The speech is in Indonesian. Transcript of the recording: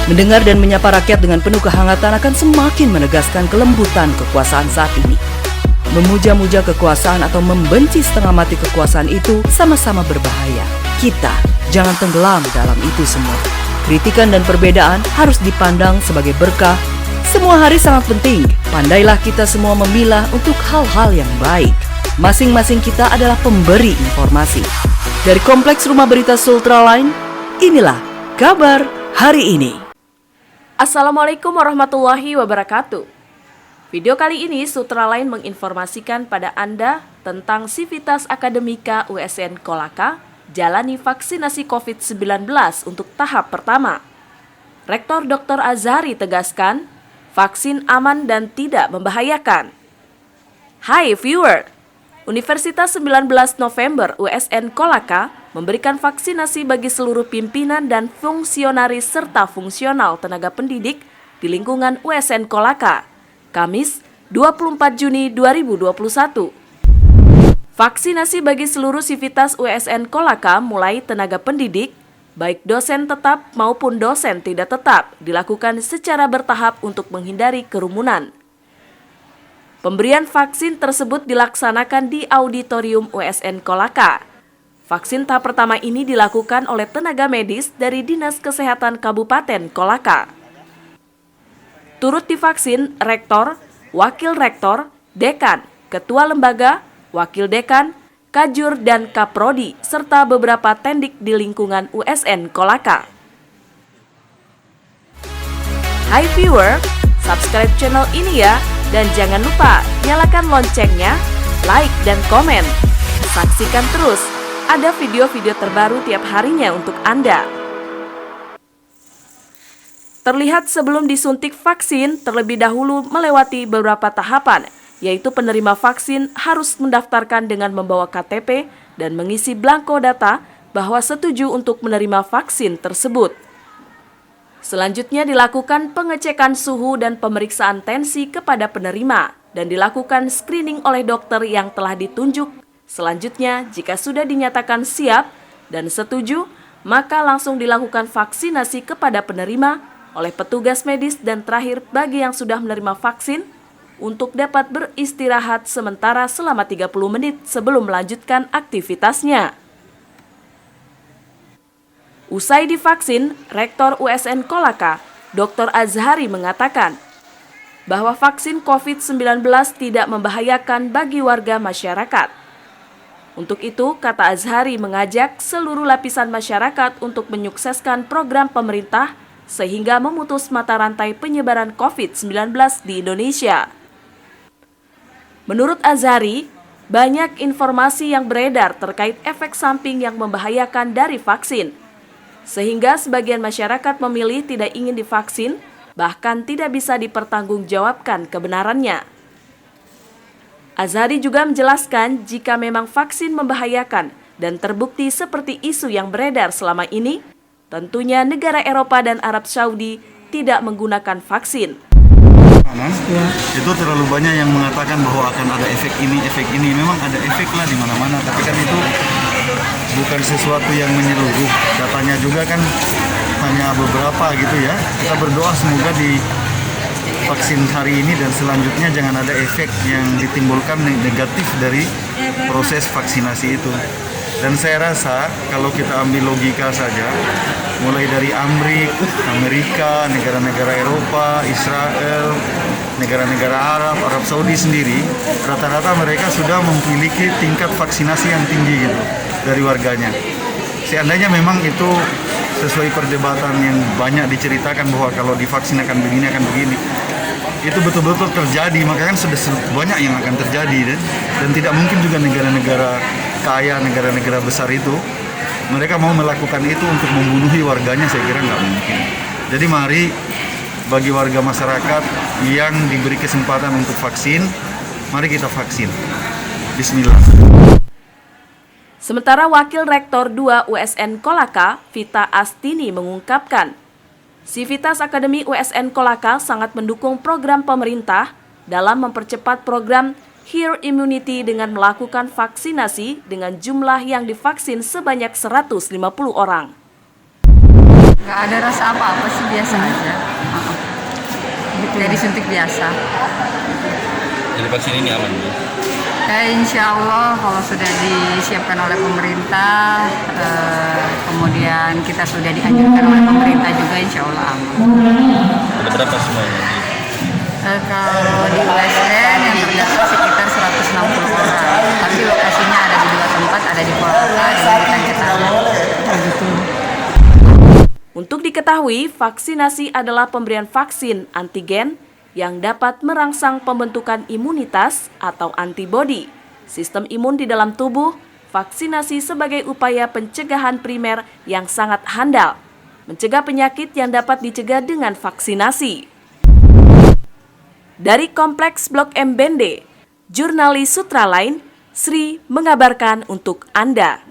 Mendengar dan menyapa rakyat dengan penuh kehangatan akan semakin menegaskan kelembutan kekuasaan saat ini. Memuja-muja kekuasaan atau membenci setengah mati kekuasaan itu sama-sama berbahaya. Kita jangan tenggelam dalam itu semua. Kritikan dan perbedaan harus dipandang sebagai berkah. Semua hari sangat penting. Pandailah kita semua memilah untuk hal-hal yang baik. Masing-masing kita adalah pemberi informasi. Dari Kompleks Rumah Berita Sultraline, inilah kabar hari ini. Assalamualaikum warahmatullahi wabarakatuh. Video kali ini Sultraline menginformasikan pada Anda tentang Sivitas Akademika USN Kolaka jalani vaksinasi COVID-19 untuk tahap pertama. Rektor Dr. Azhari tegaskan, vaksin aman dan tidak membahayakan. Hai viewer, Universitas 19 November USN Kolaka memberikan vaksinasi bagi seluruh pimpinan dan fungsionaris serta fungsional tenaga pendidik di lingkungan USN Kolaka, Kamis 24 Juni 2021. Vaksinasi bagi seluruh sivitas USN Kolaka mulai tenaga pendidik, baik dosen tetap maupun dosen tidak tetap, dilakukan secara bertahap untuk menghindari kerumunan. Pemberian vaksin tersebut dilaksanakan di auditorium USN Kolaka. Vaksin tahap pertama ini dilakukan oleh tenaga medis dari Dinas Kesehatan Kabupaten Kolaka. Turut divaksin rektor, wakil rektor, dekan, ketua lembaga, wakil dekan, kajur dan kaprodi, serta beberapa tendik di lingkungan USN Kolaka. Hai viewer, subscribe channel ini ya, dan jangan lupa nyalakan loncengnya, like dan komen. Saksikan terus, ada video-video terbaru tiap harinya untuk Anda. Terlihat sebelum disuntik vaksin, terlebih dahulu melewati beberapa tahapan, yaitu penerima vaksin harus mendaftarkan dengan membawa KTP dan mengisi belangko data bahwa setuju untuk menerima vaksin tersebut. Selanjutnya dilakukan pengecekan suhu dan pemeriksaan tensi kepada penerima dan dilakukan screening oleh dokter yang telah ditunjuk. Selanjutnya, jika sudah dinyatakan siap dan setuju, maka langsung dilakukan vaksinasi kepada penerima oleh petugas medis dan terakhir bagi yang sudah menerima vaksin untuk dapat beristirahat sementara selama 30 menit sebelum melanjutkan aktivitasnya. Usai divaksin, Rektor USN Kolaka, Dr. Azhari mengatakan bahwa vaksin COVID-19 tidak membahayakan bagi warga masyarakat. Untuk itu, kata Azhari mengajak seluruh lapisan masyarakat untuk menyukseskan program pemerintah sehingga memutus mata rantai penyebaran COVID-19 di Indonesia. Menurut Azhari, banyak informasi yang beredar terkait efek samping yang membahayakan dari vaksin, sehingga sebagian masyarakat memilih tidak ingin divaksin, bahkan tidak bisa dipertanggungjawabkan kebenarannya. Azhari juga menjelaskan jika memang vaksin membahayakan dan terbukti seperti isu yang beredar selama ini, tentunya negara Eropa dan Arab Saudi tidak menggunakan vaksin. Itu terlalu banyak yang mengatakan bahwa akan ada efek ini. Memang ada efek lah di mana-mana, tapi kan itu bukan sesuatu yang menyeluruh. Datanya juga kan hanya beberapa gitu ya. Kita berdoa semoga di vaksin hari ini dan selanjutnya jangan ada efek yang ditimbulkan negatif dari proses vaksinasi itu. Dan saya rasa kalau kita ambil logika saja, mulai dari Amerika, negara-negara Eropa, Israel, negara-negara Arab Saudi sendiri, rata-rata mereka sudah memiliki tingkat vaksinasi yang tinggi gitu dari warganya. Seandainya memang itu sesuai perdebatan yang banyak diceritakan bahwa kalau divaksin akan begini, itu betul-betul terjadi, maka kan sudah banyak yang akan terjadi dan tidak mungkin juga negara-negara kaya, negara-negara besar itu mereka mau melakukan itu untuk membunuhi warganya, saya kira nggak mungkin. Jadi mari bagi warga masyarakat yang diberi kesempatan untuk vaksin, mari kita vaksin. Bismillah. Sementara Wakil Rektor 2 USN Kolaka, Vita Astini mengungkapkan, Sivitas Akademi USN Kolaka sangat mendukung program pemerintah dalam mempercepat program herd immunity dengan melakukan vaksinasi dengan jumlah yang divaksin sebanyak 150 orang. Nggak ada rasa apa-apa sih, biasa aja. Jadi suntik biasa. Jadi vaksin ini aman Bu? Ya, insya Allah kalau sudah disiapkan oleh pemerintah, kemudian kita sudah dianjurkan oleh pemerintah juga, insya Allah aman. Ada berapa semuanya? Kalau di USN yang terdaftar sekitar 160 orang, tapi lokasinya ada di 2 tempat, ada di Kolaka dan di Tangketara. Untuk diketahui, vaksinasi adalah pemberian vaksin antigen yang dapat merangsang pembentukan imunitas atau antibodi, sistem imun di dalam tubuh. Vaksinasi sebagai upaya pencegahan primer yang sangat handal, mencegah penyakit yang dapat dicegah dengan vaksinasi. Dari Kompleks Blok M Bende, jurnalis Sutra Lain, Sri mengabarkan untuk Anda.